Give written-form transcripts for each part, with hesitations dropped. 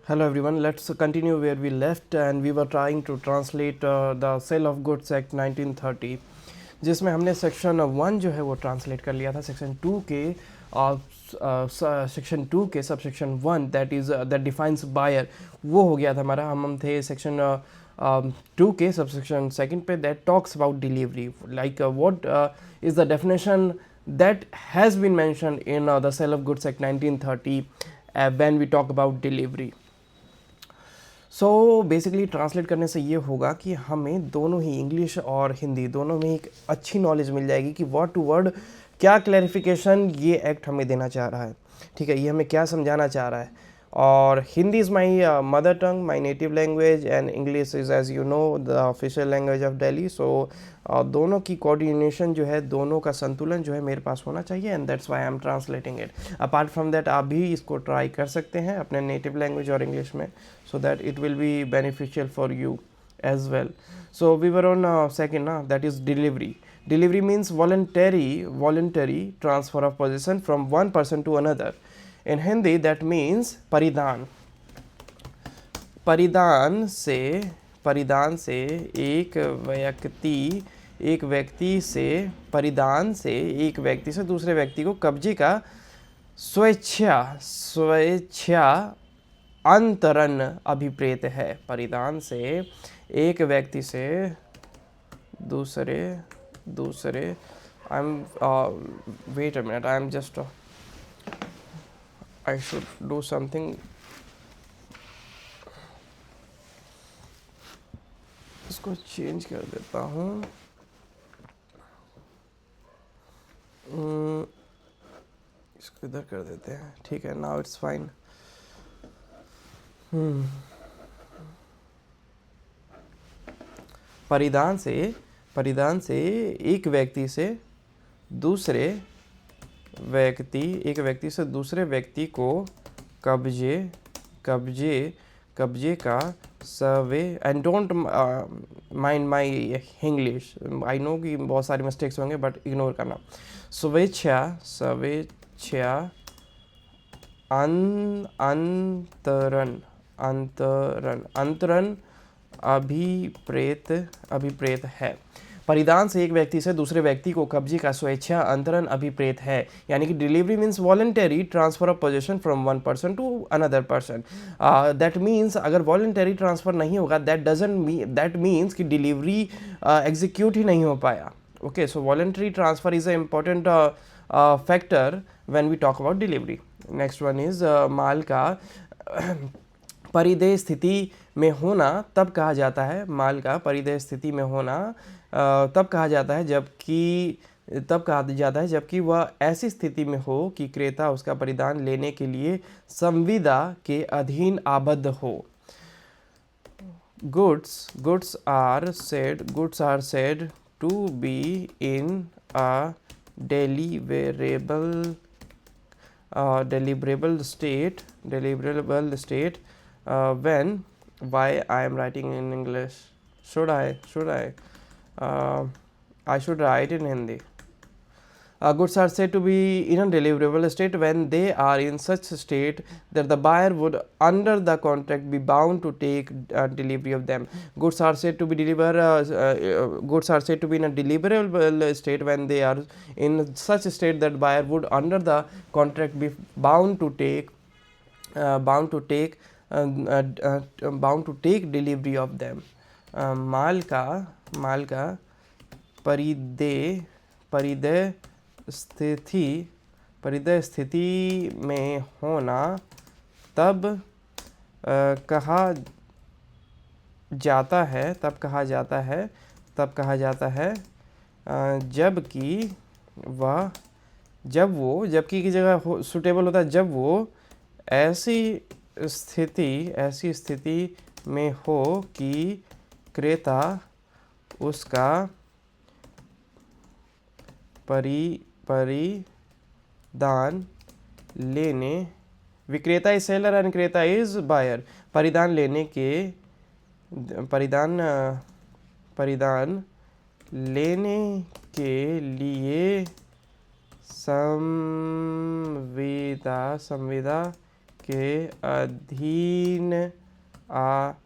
Hello everyone, let's continue where we left and we were trying to translate the Sale of Goods Act 1930 जिसमें हमने section 1 जो है वो translate कर लिया था सेक्शन 2 के सेक्शन 2 के sub section 1 that defines buyer वो हो गया था हमारा। हम थे सेक्शन 2 के सब सेक्शन सेकेंड पे that talks about delivery like what is the definition that has been mentioned in the Sale of Goods Act 1930 when we talk about delivery. So basically translate करने से ये होगा कि हमें दोनों ही English और हिंदी दोनों में एक अच्छी नॉलेज मिल जाएगी कि वर्ड टू वर्ड क्या क्लैरिफिकेशन ये एक्ट हमें देना चाह रहा है, ठीक है, ये हमें क्या समझाना चाह रहा है। और Hindi is my mother tongue, my native language, and English is as you know the official language of Delhi. So दोनों की कोऑर्डिनेशन जो है, दोनों का संतुलन जो है मेरे पास होना चाहिए, and that's why I am translating it. Apart from that आप भी इसको ट्राई कर सकते हैं अपने नेटिव लैंग्वेज और इंग्लिश में, so that it will be beneficial for you as well. So we were on second, that is delivery. Delivery means voluntary transfer of possession from one person to another. In Hindi that means परिधान। परिधान से एक व्यक्ति से परिधान से एक व्यक्ति से दूसरे व्यक्ति को कब्जे का स्वेच्छा अंतरण अभिप्रेत है। परिधान से एक व्यक्ति से दूसरे I am wait a minute, I am just I should do something. इसको चेंज कर देता हूँ। इसको इधर कर देते हैं, ठीक है, नाउ इट्स फाइन। परिधान से एक व्यक्ति से दूसरे व्यक्ति को कब्जे का सर्वे, and don't mind my English, I know कि बहुत सारे मिस्टेक्स होंगे बट इग्नोर करना। स्वेच्छा अंतरण अभिप्रेत है। परिधान से एक व्यक्ति से दूसरे व्यक्ति को कब्जे का स्वेच्छा अंतरण अभिप्रेत है, यानी कि delivery means voluntary transfer of position from one person to another person. That means अगर वॉलंटरी ट्रांसफर नहीं होगा दैट मीन्स कि डिलीवरी एग्जीक्यूट ही नहीं हो पाया। Okay, so voluntary transfer is a important factor when we talk about delivery. Next one is माल का परिदेय स्थिति में होना तब कहा जाता है, माल का परिदेय स्थिति में होना तब कहा जाता है जबकि वह ऐसी स्थिति में हो कि क्रेता उसका परिधान लेने के लिए संविदा के अधीन आबद्ध हो। Goods are said to be in a deliverable state when, why I am writing in English, should I should write in Hindi. Goods are said to be in a deliverable state when they are in such state that the buyer would under the contract be bound to take delivery of them. Goods are said to be in a deliverable state when they are in such a state that buyer would under the contract be bound to take delivery of them. माल का परिदेय स्थिति में होना तब कहा जाता है जबकि की जगह सुटेबल होता है जब वो ऐसी स्थिति में हो कि क्रेता उसका परिधान लेने, विक्रेता इज सेलर एंड क्रेता इज बायर, परिधान लेने के लिए संविदा के अधीन आबद्ध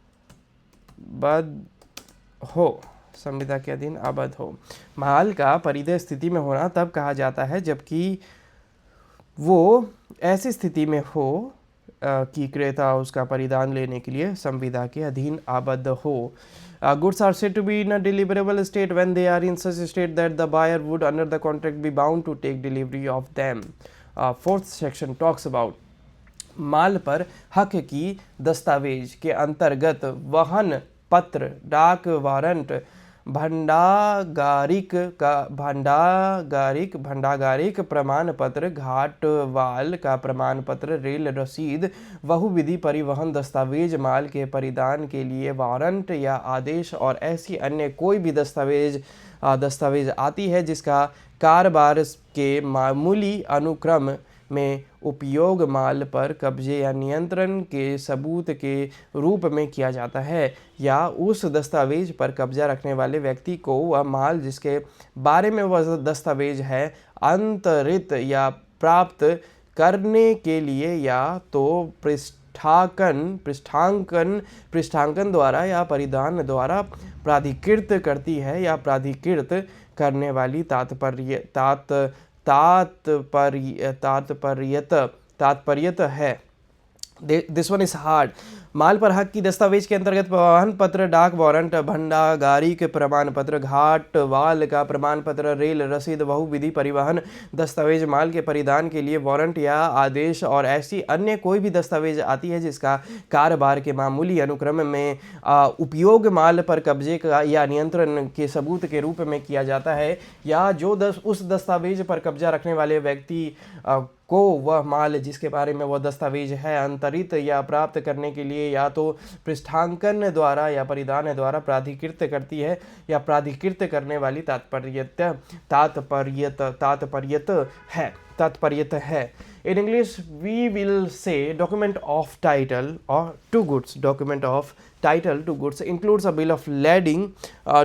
हो, संविदा के अधीन आबद्ध हो। माल का परिदेय स्थिति में होना तब कहा जाता है जबकि वो ऐसी स्थिति में हो कि क्रेता उसका परिधान लेने के लिए संविदा के अधीन आबद्ध हो। Goods are said to be in a deliverable state when they are in such a state that the buyer would under the contract be bound to take delivery of them. Fourth section talks about माल पर हक की दस्तावेज के अंतर्गत वाहन पत्र, डाक warrant, भंडागारिक प्रमाण पत्र, घाटवाल का प्रमाण पत्र, रेल रसीद, बहुविधि परिवहन दस्तावेज, माल के परिधान के लिए वारंट या आदेश और ऐसी अन्य कोई भी दस्तावेज आती है जिसका कारोबार के मामूली अनुक्रम में उपयोग माल पर कब्जे या नियंत्रण के सबूत के रूप में किया जाता है, या उस दस्तावेज पर कब्जा रखने वाले व्यक्ति को वह माल जिसके बारे में वह दस्तावेज है अंतरित या प्राप्त करने के लिए या तो पृष्ठांकन द्वारा या परिधान द्वारा प्राधिकृत करती है या प्राधिकृत करने वाली तात्पर्यत है। This one is hard. माल पर हक की दस्तावेज के अंतर्गत वाहन पत्र, डाक वारंट, भंडागारिक प्रमाण पत्र, घाटवाल का प्रमाण पत्र, रेल रसीद, बहुविधि परिवहन दस्तावेज, माल के परिधान के लिए वारंट या आदेश और ऐसी अन्य कोई भी दस्तावेज आती है जिसका कारोबार के मामूली अनुक्रम में उपयोग माल पर कब्जे का या नियंत्रण के सबूत के रूप में किया जाता है, या जो उस दस्तावेज पर कब्जा रखने वाले व्यक्ति को वह माल जिसके बारे में वह दस्तावेज है अंतरित या प्राप्त करने के लिए या तो पृष्ठांकन द्वारा या परिधान द्वारा प्राधिकृत करती है या प्राधिकृत करने वाली तात्पर्यत है। In English, we will say document of title or to goods. Document of title to goods includes a bill of lading,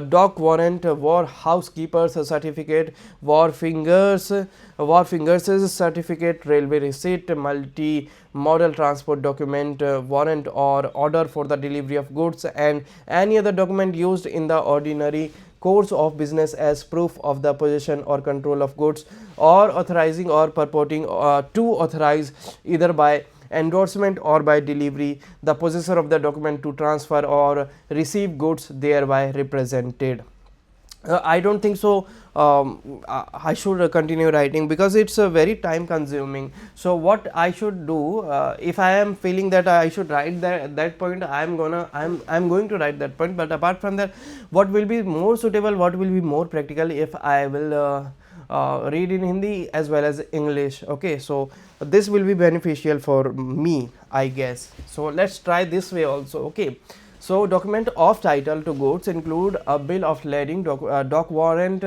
dock warrant, war housekeeper's certificate, war fingers certificate, railway receipt, multi-modal transport document, warrant or order for the delivery of goods, and any other document used in the ordinary course of business as proof of the possession or control of goods, or authorizing or purporting to authorize either by endorsement or by delivery the possessor of the document to transfer or receive goods thereby represented. I don't think so I should continue writing because it's very time consuming. So what I should do, if I am feeling that I should write that point, I'm going to write that point. But apart from that, what will be more suitable, what will be more practical if I will read in Hindi as well as English. Okay, so this will be beneficial for me, I guess. So let's try this way also. Okay, so document of title to goods include a bill of lading, dock warrant.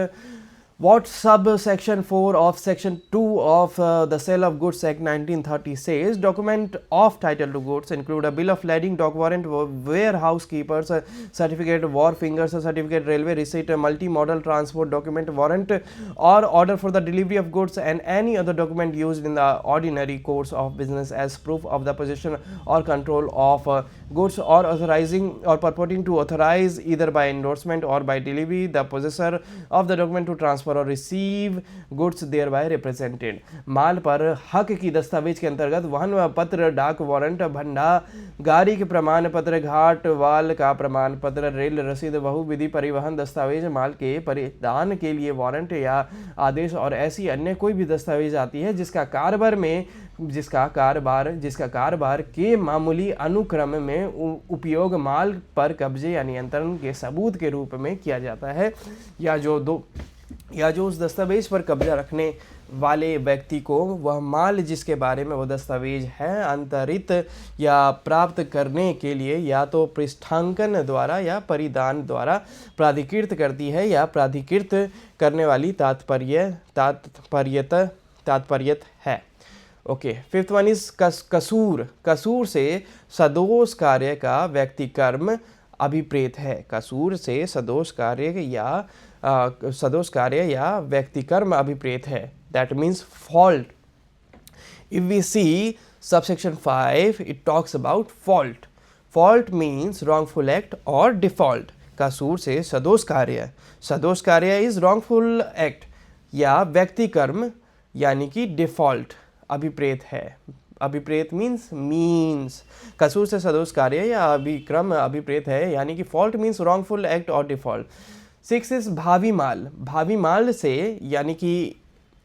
What subsection 4 of section 2 of the Sale of Goods Act 1930 says? Document of title to goods include a bill of lading, dock warrant, warehouse keeper's certificate, war fingers certificate, railway receipt, multi-modal transport document, warrant or order for the delivery of goods, and any other document used in the ordinary course of business as proof of the possession or control of goods, or authorizing or purporting to authorize either by endorsement or by delivery the possessor of the document to transfer और receive goods thereby represented. माल पर हक की दस्तावेज के अंतर्गत वाहन पत्र, डाक वारंट, भंडागारी के प्रमाण पत्र, घाटवाल का प्रमाण पत्र, रेल रसीद, बहुविधि परिवहन दस्तावेज, माल के परिधान के लिए वारंट या आदेश और ऐसी अन्य कोई भी दस्तावेज आती है जिसका कारोबार के मामूली अनुक्रम में उपयोग माल पर कब्जे या नियंत्रण के सबूत के रूप में किया जाता है, या जो उस दस्तावेज पर कब्जा रखने वाले व्यक्ति को वह माल जिसके बारे में वो दस्तावेज है अंतरित या प्राप्त करने के लिए या तो पृष्ठांकन द्वारा या परिधान द्वारा प्राधिकृत करती है या प्राधिकृत करने वाली तात्पर्यत है। ओके, फिफ्थ वन इज कसूर से सदोष कार्य का व्यक्तिकर्म अभिप्रेत है। कसूर से सदोष कार्य या व्यक्तिकर्म अभिप्रेत है। That means fault. If we see Subsection 5, it talks about fault. Fault means wrongful act or default. कसूर से सदोष कार्य. सदोष कार्य is wrongful act या व्यक्ति कर्म यानी कि डिफॉल्ट अभिप्रेत है. अभिप्रेत मीन्स कसूर से सदोष कार्य या अभिक्रम अभिप्रेत है यानी कि फॉल्ट मीन्स रॉन्गफुल एक्ट और डिफॉल्ट. 6 इज भावी माल. भावी माल से यानी कि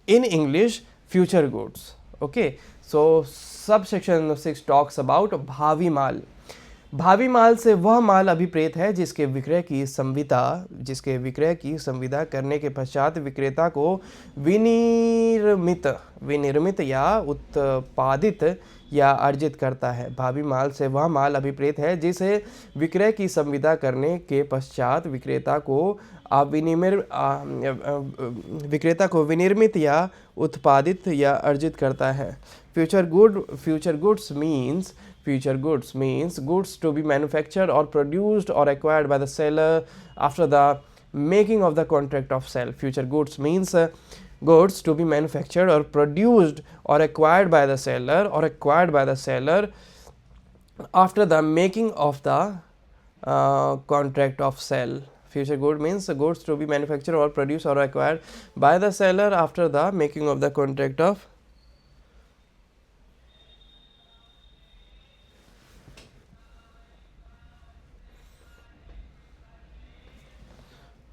in English future goods. Okay, so sub section 6 talks about भावी माल. भावी माल से वह माल अभिप्रेत है जिसके विक्रय की संविदा करने के पश्चात विक्रेता को विनिर्मित या उत्पादित या अर्जित करता है. भावी माल से वह माल अभिप्रेत है जिसे विक्रय की संविदा करने के पश्चात विक्रेता को विनिर्मित या उत्पादित या अर्जित करता है. Future goods means goods to be manufactured or produced or acquired by the seller after the making of the contract of sale. Future goods means goods to be manufactured or produced or acquired by the seller after the making of the contract of sale. Future good means goods to be manufactured or produced or acquired by the seller after the making of the contract of.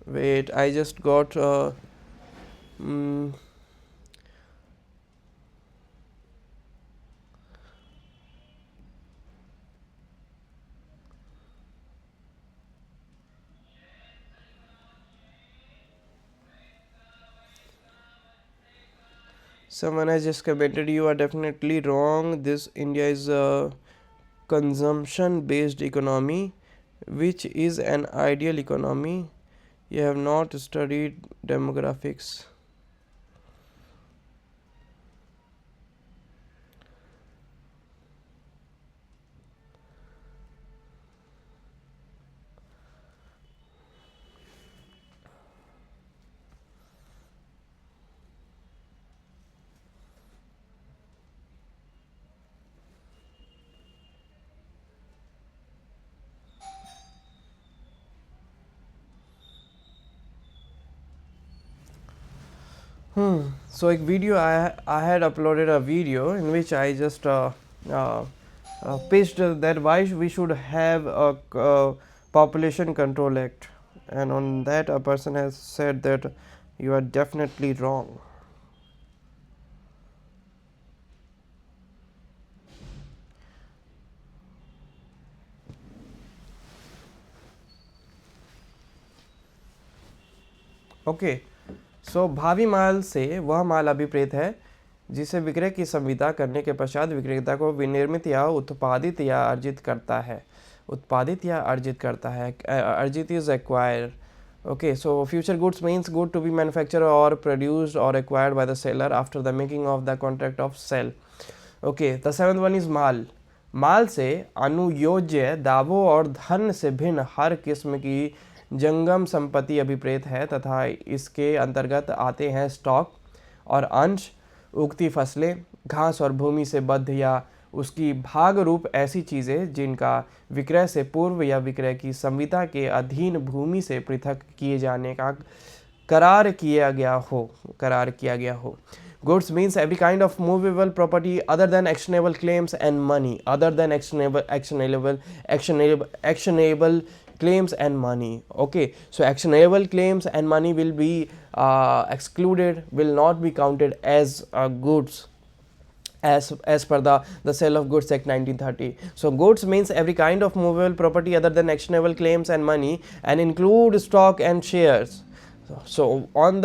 Wait, I just got someone has just commented, you are definitely wrong. This India is a consumption based economy, which is an ideal economy. You have not studied demographics. So एक video I had uploaded a video in which I just pitched that why we should have a population control act, and on that a person has said that you are definitely wrong. Okay, so भावी माल से वह माल अभिप्रेत है जिसे विक्रय की संविदा करने के पश्चात विक्रेता को विनिर्मित या उत्पादित या अर्जित करता है. अर्जित is acquire. Okay, so future goods means good to be manufactured or produced or acquired by the seller after the making of the contract of sale. Okay, the 7th one is माल. माल से अनुयोज्य दावों और धन से भिन्न हर किस्म की जंगम संपत्ति अभिप्रेत है तथा इसके अंतर्गत आते हैं स्टॉक और अंश, उगती फसलें, घास और भूमि से बद्ध या उसकी भाग रूप ऐसी चीज़ें जिनका विक्रय से पूर्व या विक्रय की संविदा के अधीन भूमि से पृथक किए जाने का करार किया गया हो. Goods means every kind of movable property other than actionable claims and money. Actionable claims and money. Okay, so actionable claims and money will be excluded, will not be counted as goods as per the Sale of Goods Act 1930. So goods means every kind of movable property other than actionable claims and money and include stock and shares. So on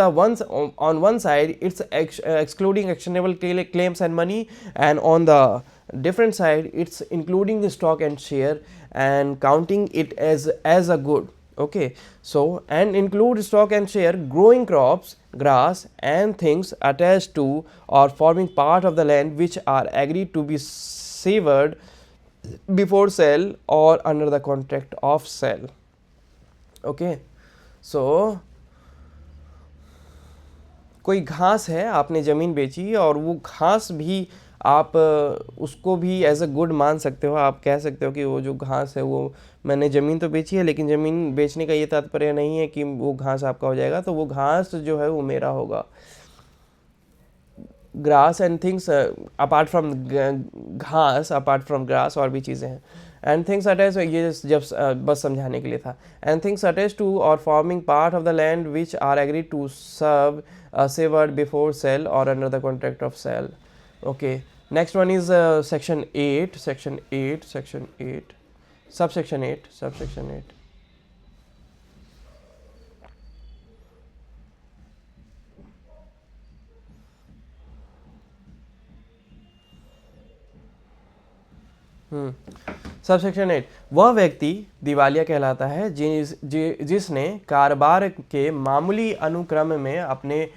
one side it's excluding actionable claims and money, and on the different side it's including the stock and share and counting it as a good. Okay, so and include stock and share, growing crops, grass and things attached to or forming part of the land which are agreed to be severed before sale or under the contract of sale. Okay, so कोई घास है, आपने ज़मीन बेची और वो घास भी आप उसको भी एज अ गुड मान सकते हो। आप कह सकते हो कि वो जो घास है वो, मैंने ज़मीन तो बेची है लेकिन ज़मीन बेचने का ये तात्पर्य नहीं है कि वो घास आपका हो जाएगा, तो वो घास जो है वो मेरा होगा। Grass and things apart from घास, अपार्ट फ्रॉम ग्रास और भी चीज़ें हैं। एंड थिंग्स अटैच, ये जब बस समझाने के लिए था। एंड थिंग्स अटैच टू और forming part of the land which are agree to serve severed before sale और under the contract of sale. Okay, next one is section 8, section 8, section 8, subsection 8, subsection 8। Subsection 8, वह व्यक्ति दिवालिया कहलाता है जिसने कारोबार के मामूली अनुक्रम में अपने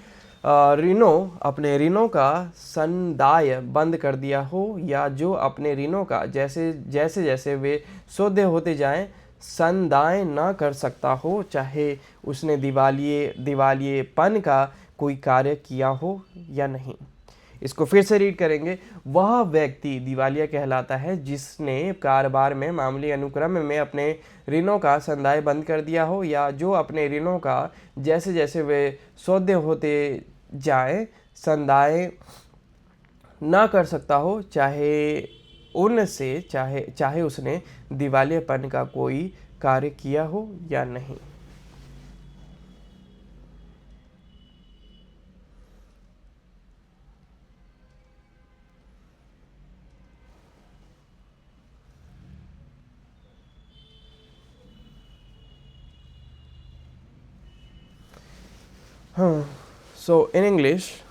ऋणों का संदाय बंद कर दिया हो, या जो अपने ऋणों का जैसे जैसे वे सौदे होते जाएं संदाय न कर सकता हो, चाहे उसने दिवालियेपन का कोई कार्य किया हो या नहीं। इसको फिर से रीड करेंगे। वह व्यक्ति दिवालिया कहलाता है जिसने कारोबार में मामूली अनुक्रम में अपने ऋणों का संदाय बंद कर दिया हो, या जो अपने ऋणों का जैसे जैसे वे सौदे होते जाए संदाय ना कर सकता हो, चाहे उसने दिवालियापन का कोई कार्य किया हो या नहीं। So in English,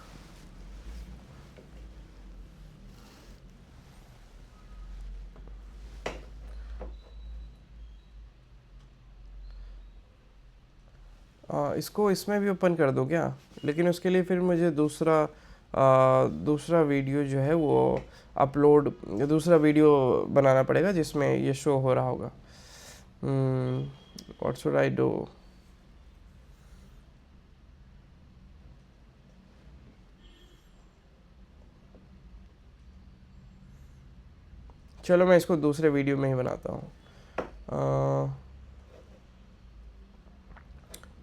इसको इसमें भी ओपन कर दो क्या? लेकिन उसके लिए फिर मुझे दूसरा वीडियो जो है वो दूसरा वीडियो बनाना पड़ेगा जिसमें ये शो हो रहा होगा। What should I do? चलो मैं इसको दूसरे वीडियो में ही बनाता हूँ।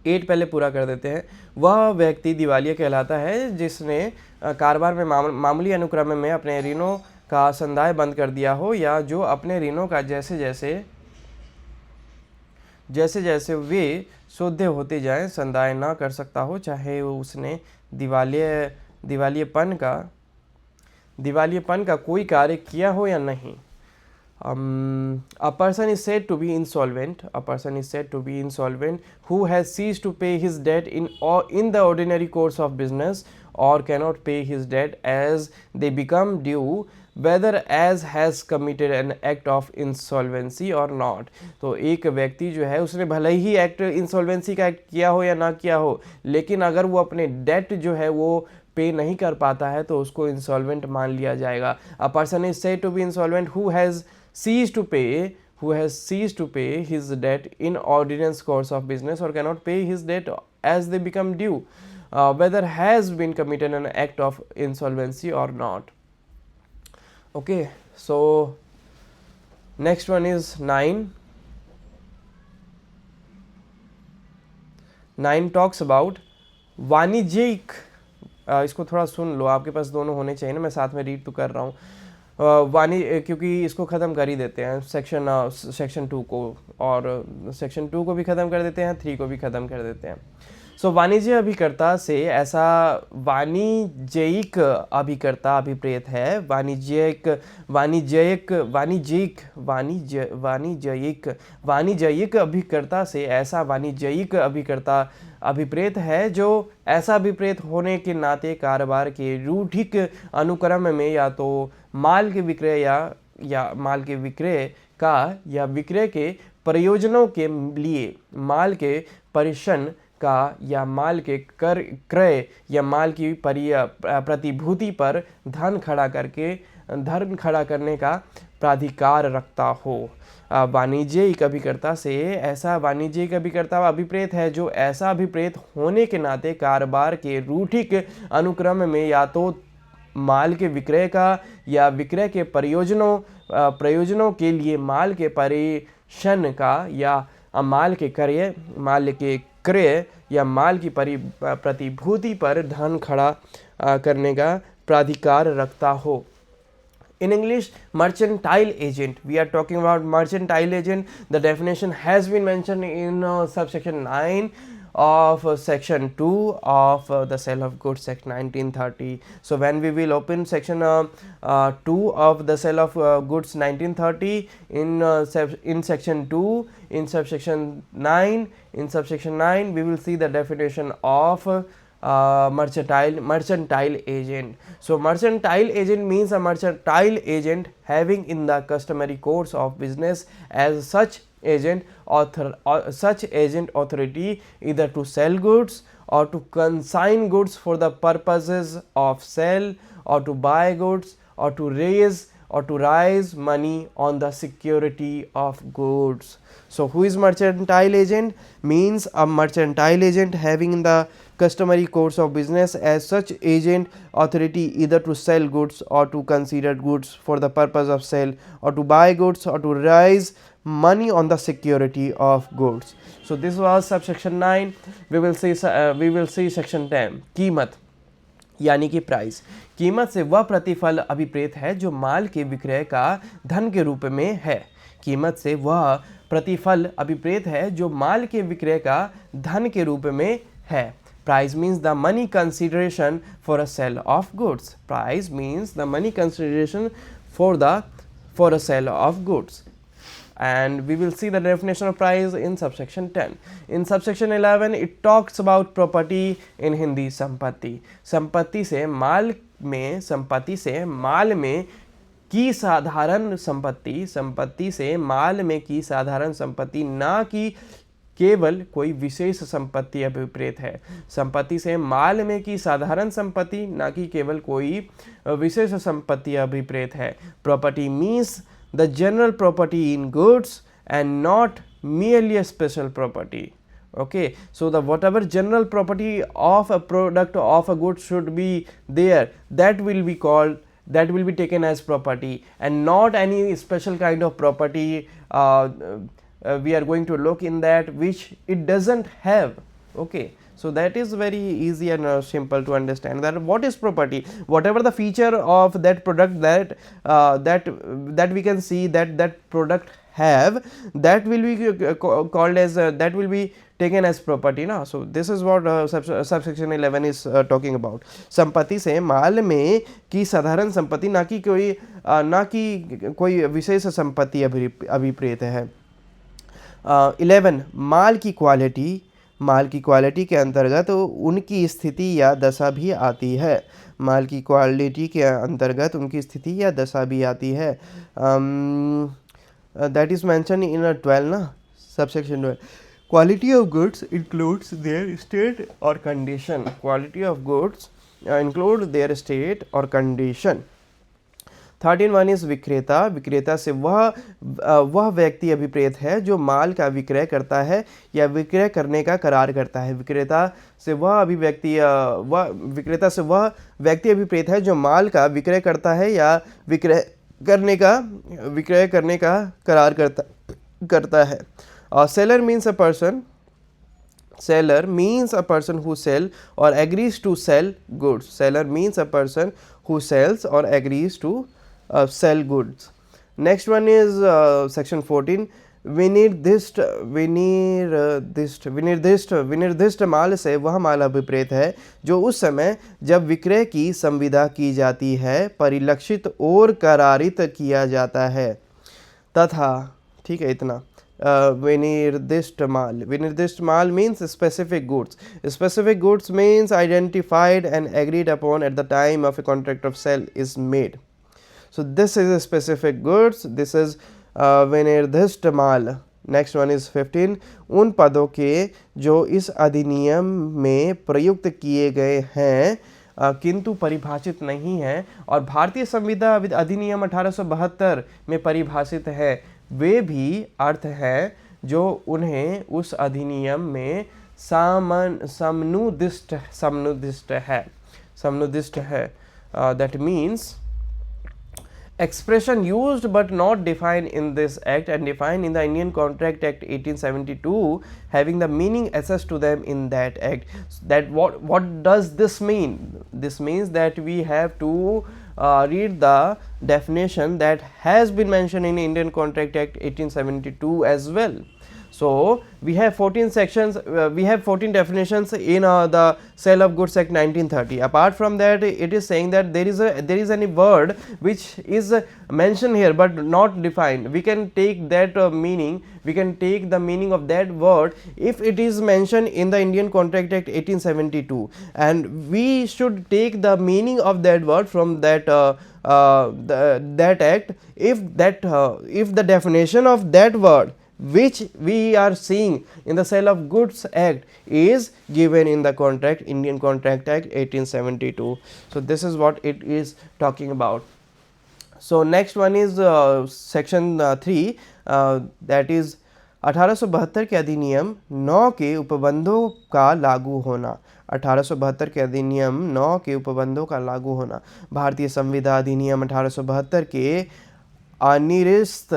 8 पहले पूरा कर देते हैं। वह व्यक्ति दिवालिया कहलाता है जिसने कारोबार में मामूली अनुक्रम में अपने ऋणों का संदाय बंद कर दिया हो, या जो अपने ऋणों का जैसे जैसे वे सौदे होते जाएं संदाय ना कर सकता हो, चाहे उसने दिवालियेपन का कोई कार्य किया हो या नहीं। A person is said to be insolvent. A person is said to be insolvent who has ceased to pay his debt in the ordinary course of business, or cannot pay his debt as they become due, whether as has committed an act of insolvency or not। तो एक व्यक्ति जो है उसने भले ही act insolvency का act किया हो या ना किया हो, लेकिन अगर वो अपने डेट जो है वो पे नहीं कर पाता है तो उसको इंसॉल्वेंट मान लिया जाएगा। A person is said to be insolvent who has ceased to pay his debt in ordinary course of business, or cannot pay his debt as they become due, whether has been committed an act of insolvency or not। Okay, so next one is 9 talks about वाणिज्यिक। इसको थोड़ा सुन लो, आपके पास दोनों होने चाहिए ना, मैं साथ में रीड तो कर रहा हूँ। क्योंकि इसको ख़त्म कर ही देते हैं सेक्शन 2 को, और सेक्शन 2 को भी ख़त्म कर देते हैं, 3 को भी ख़त्म कर देते हैं। सो वाणिज्य अभिकर्ता से ऐसा वाणिज्यिक अभिकर्ता अभिप्रेत है। वाणिज्यिक अभिकर्ता से ऐसा वाणिज्यिक अभिकर्ता अभिप्रेत है जो ऐसा अभिप्रेत होने के नाते कारोबार के रूढ़िक अनुक्रम में या तो माल के विक्रय या विक्रय के प्रयोजनों के लिए माल के परिशन का, या माल के क्रय या माल की प्रतिभूति पर धन खड़ा करने का प्राधिकार रखता हो। वाणिज्यिक अभिकर्ता से ऐसा वाणिज्यिक अभिकर्ता अभिप्रेत है जो ऐसा अभिप्रेत होने के नाते कारोबार के रूढ़िक अनुक्रम में या तो माल के विक्रय का या विक्रय के प्रयोजनों के लिए माल के परिवहन का या माल के क्रय या माल की प्रतिभूति पर धन खड़ा करने का प्राधिकार रखता हो. In English, mercantile agent. We are talking about mercantile agent. The definition has been mentioned in subsection 9 of section 2 of the Sale of Goods Act 1930. So when we will open section 2 of the Sale of Goods 1930 in section 2 in subsection 9 we will see the definition of mercantile agent. So mercantile agent means a mercantile agent having in the customary course of business as such agent authority either to sell goods or to consign goods for the purposes of sale or to buy goods or to raise money on the security of goods. So who is mercantile agent? Means a mercantile agent having in the customary course of business as such agent authority either to sell goods or to consider goods for the purpose of sale or to buy goods or to raise money on the security of goods. So this was subsection 9. We will see section 10. कीमत यानी कि price. कीमत से वह प्रतिफल अभिप्रेत है जो माल के विक्रय का धन के रूप में है. कीमत से वह प्रतिफल अभिप्रेत है जो माल के विक्रय का धन के रूप में है. Price means the money consideration for a sale of goods. Price means the money consideration for a sale of goods. And we will see the definition of price in subsection 10. In subsection 11 it talks about property in Hindi. संपत्ति. संपत्ति से माल में की साधारण संपत्ति ना कि केवल कोई विशेष संपत्ति अभिप्रेत है. संपत्ति से माल में की साधारण संपत्ति ना कि केवल कोई विशेष संपत्ति अभिप्रेत है. Property means the general property in goods and not merely a special property. Okay, so the whatever general property of a product of a good should be there, that will be taken as property and not any special kind of property we are going to look in that which it doesn't have. Okay, so that is very easy and simple to understand that what is property. Whatever the feature of that product that we can see that product have, that will be called as that will be taken as property ना. So this is what subsection 11 is talking about. संपत्ति से माल में की साधारण संपत्ति ना कि कोई विशेष संपत्ति अभिप्रेत है. 11 माल की क्वालिटी के अंतर्गत उनकी स्थिति या दशा भी आती है. माल की क्वालिटी के अंतर्गत उनकी स्थिति या दशा भी आती है. दैट इज मेंशन इन 12 ना, subsection 12. Quality of goods includes their state और condition. Quality of goods include their state और कंडीशन. 13 इज विक्रेता. विक्रेता से वह व्यक्ति अभिप्रेत है जो माल का विक्रय करता है या विक्रय करने का करार करता है. विक्रेता से वह व्यक्ति अभिप्रेत है जो माल का विक्रय करता है या विक्रय करने का करार करता है. Seller means a person who sell or agrees to sell goods. Seller means a person who sells or agrees to sell goods. Next one is section 14. विनिर्दिष्ट माल से वह माल अभिप्रेत है जो उस समय जब विक्रय की संविदा की जाती है परिलक्षित और करारित किया जाता है तथा. ठीक है, इतना. विनिर्दिष्ट माल means specific goods. Specific goods means identified and agreed upon at the time of a contract of sale is made. So this is a specific goods. This is विनिर्दिष्ट माल. Next one is 15. उन पदों के जो इस अधिनियम में प्रयुक्त किए गए हैं किंतु परिभाषित नहीं है और भारतीय संविदा अधिनियम 1872 में परिभाषित है, वे भी अर्थ हैं जो उन्हें उस अधिनियम में समुदिष्ट है. that means expression used but not defined in this act and defined in the Indian Contract Act 1872 having the meaning assessed to them in that act. That what does this mean? This means that we have to read the definition that has been mentioned in Indian Contract Act 1872 as well. So we have 14 sections, we have 14 definitions in the Sale of Goods Act 1930. Apart from that, it is saying that there is any word which is mentioned here but not defined. We can take that meaning, we can take the meaning of that word if it is mentioned in the Indian Contract Act 1872, and we should take the meaning of that word from that that act if the definition of that word which we are seeing in the Sale of Goods Act is given in the contract, Indian Contract Act 1872. So this is what it is talking about. So next one is section 3, that is 1872 के अधिनियम 9 के उपबंधों का लागू होना। 1872 के अधिनियम 9 के उपबंधों का लागू होना। भारतीय संविदा अधिनियम 1872 के अनिरसित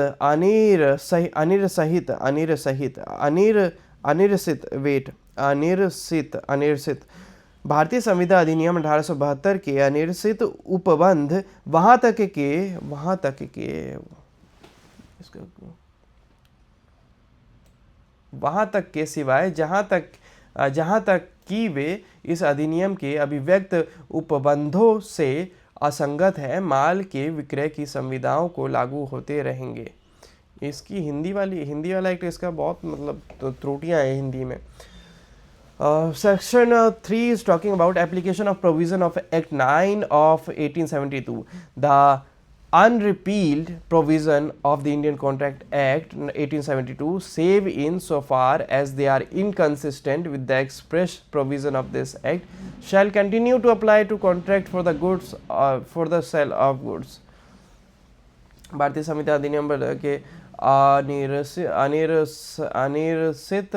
भारतीय संविदा अधिनियम 1872 के अनिरसित उपबंध वहां तक के सिवाय जहां तक कि वे इस अधिनियम के अभिव्यक्त उपबंधों से असंगत है, माल के विक्रय की संविधाओं को लागू होते रहेंगे। इसकी हिंदी वाला एक इसका बहुत मतलब त्रुटियां हैं हिंदी में। Section 3 is talking about application of provision of Act 9 of 1872. The unrepealed provision of the Indian Contract Act 1872 save in so far as they are inconsistent with the express provision of this act shall continue to apply to contract for the goods for the sale of goods. भारतीय संविदा अधिनियम के अनिरसित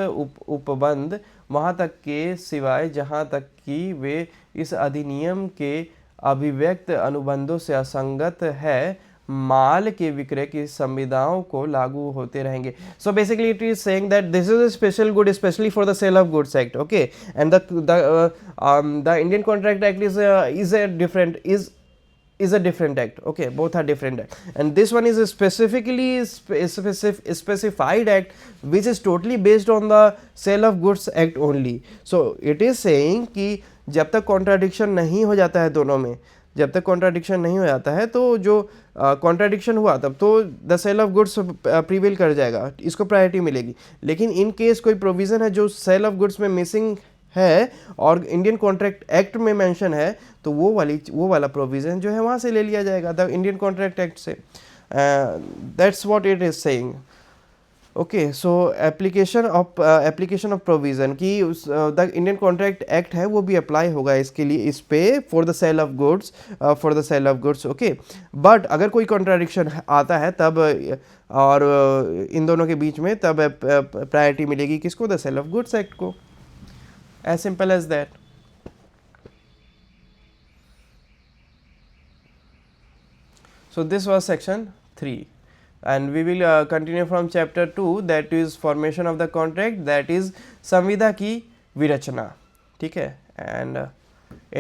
उपबंध वहाँ तक के सिवाय जहाँ तक कि वे इस अधिनियम के अभिव्यक्त अनुबंधों से असंगत है, माल के विक्रय की संविधाओं को लागू होते रहेंगे. So basically it is saying that this is a special good especially for the Sale of Goods Act, okay, and the Indian Contract Act is a different act, okay, both are different act, and this one is a specifically specified act which is totally based on the Sale of Goods Act only. So it is saying कि जब तक contradiction नहीं हो जाता है दोनों में, जब तक कॉन्ट्राडिक्शन नहीं हो जाता है तो जो कॉन्ट्राडिक्शन हुआ तब तो the sale of goods prevail कर जाएगा, इसको प्रायोरिटी मिलेगी. लेकिन इन केस कोई प्रोविज़न है जो सेल ऑफ गुड्स में मिसिंग है और इंडियन कॉन्ट्रैक्ट एक्ट में मेंशन है तो वो वाला प्रोविज़न जो है वहाँ से ले लिया जाएगा द इंडियन कॉन्ट्रैक्ट एक्ट से. That's what it is saying. Okay, so application of provision की द इंडियन कॉन्ट्रैक्ट एक्ट है वो भी अप्लाई होगा इसके लिए, इस पे for the sale of goods. Okay, but अगर कोई कॉन्ट्राडिक्शन आता है तब और इन दोनों के बीच में तब प्रायोरिटी मिलेगी किसको, the sale of goods act को. As simple as that. So this was section 3 and we will continue from chapter 2, that is formation of the contract, that is संविदा की विरचना. ठीक है, and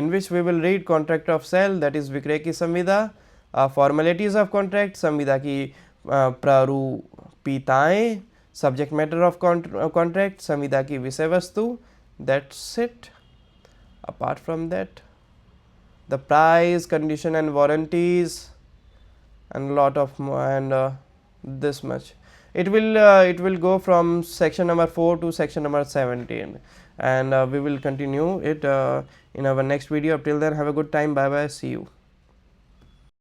in which we will read contract of sale, that is विक्रय की संविदा, formalities of contract, संविदा की प्रारूपिताएं, subject matter of contract, संविदा की विषय वस्तु. That's it. Apart from that, the price, condition and warranties and lot of more, and this much. It will go from section number 4 to section number 17, and we will continue it in our next video. Up till then, have a good time. Bye bye. See you.